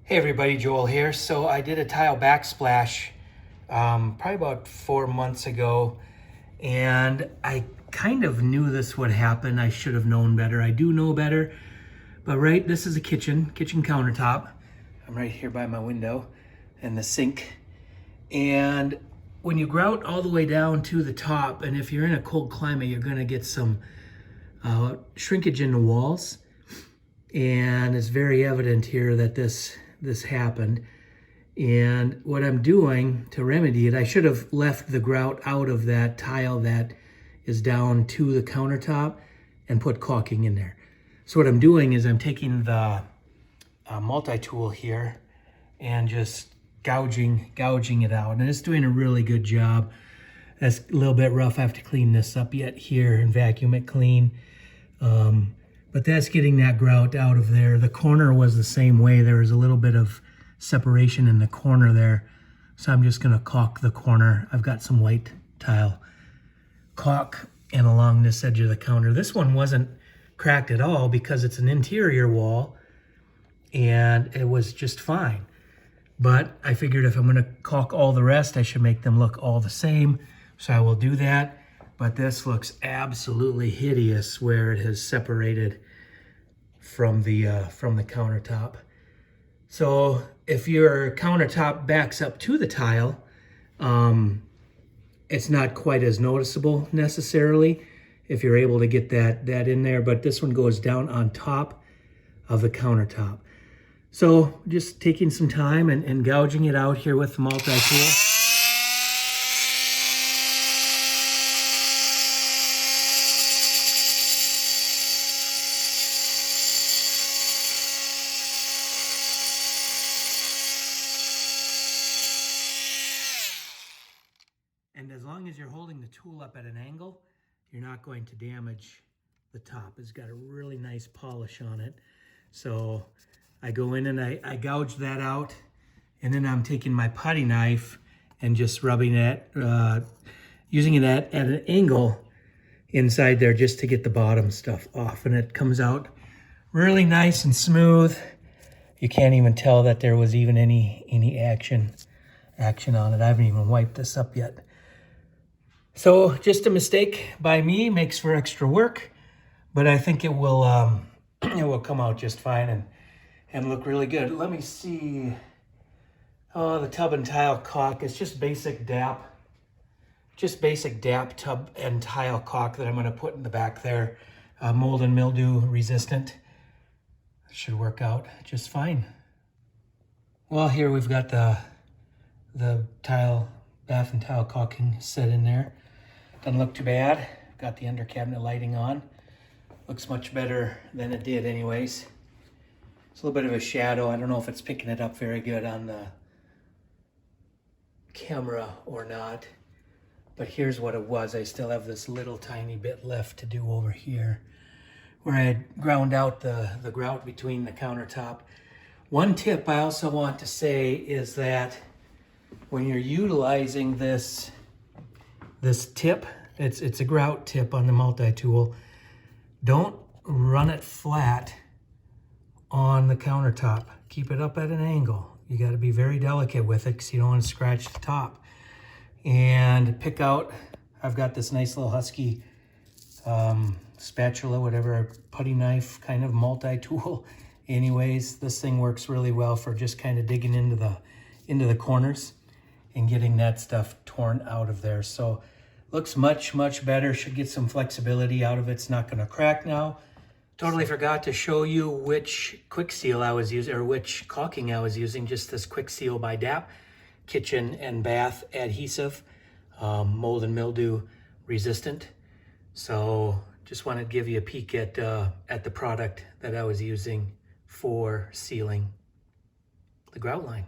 Hey everybody, Joel here. So I did a tile backsplash probably about 4 months ago, and I kind of knew this would happen. I should have known better. I do know better, but right, this is a kitchen countertop. I'm right here by my window and the sink. And when you grout all the way down to the top, and if you're in a cold climate, you're gonna get some shrinkage in the walls. And it's very evident here that this happened. And what I'm doing to remedy it, I should have left the grout out of that tile that is down to the countertop and put caulking in there. So what I'm doing is I'm taking the multi-tool here and just gouging it out. And it's doing a really good job. That's a little bit rough. I have to clean this up yet here and vacuum it clean. But that's getting that grout out of there. The corner was the same way. There was a little bit of separation in the corner there. So I'm just gonna caulk the corner. I've got some white tile caulk and along this edge of the counter. This one wasn't cracked at all because it's an interior wall and it was just fine. But I figured if I'm gonna caulk all the rest, I should make them look all the same. So I will do that. But this looks absolutely hideous where it has separated from the countertop. So if your countertop backs up to the tile, it's not quite as noticeable necessarily if you're able to get that in there. But this one goes down on top of the countertop. So just taking some time and gouging it out here with the multi-tool. And as long as you're holding the tool up at an angle, you're not going to damage the top. It's got a really nice polish on it. So I go in and I gouge that out, and then I'm taking my putty knife and just rubbing it, using it at an angle inside there just to get the bottom stuff off. And it comes out really nice and smooth. You can't even tell that there was even any action on it. I haven't even wiped this up yet. So just a mistake by me, makes for extra work, but I think it will come out just fine and look really good. Let me see. Oh, the tub and tile caulk. It's just basic DAP. Just basic DAP tub and tile caulk that I'm going to put in the back there. Mold and mildew resistant. Should work out just fine. Well, here we've got the bath and tile caulking set in there. Doesn't look too bad. Got the under cabinet lighting on. Looks much better than it did anyways. It's a little bit of a shadow. I don't know if it's picking it up very good on the camera or not. But here's what it was. I still have this little tiny bit left to do over here where I had ground out the grout between the countertop. One tip I also want to say is that when you're utilizing this tip, it's a grout tip on the multi-tool, don't run it flat on the countertop. Keep it up at an angle. You got to be very delicate with it because you don't want to scratch the top. And pick out, I've got this nice little Husky spatula, whatever, putty knife kind of multi-tool. Anyways, this thing works really well for just kind of digging into the corners and getting that stuff torn out of there. So looks much better. Should get some flexibility out of it. It's not going to crack now. Totally forgot to show you which quick seal I was using, or which caulking I was using. Just this quick seal by DAP, kitchen and bath adhesive, mold and mildew resistant. So just wanted to give you a peek at the product that I was using for sealing the grout line.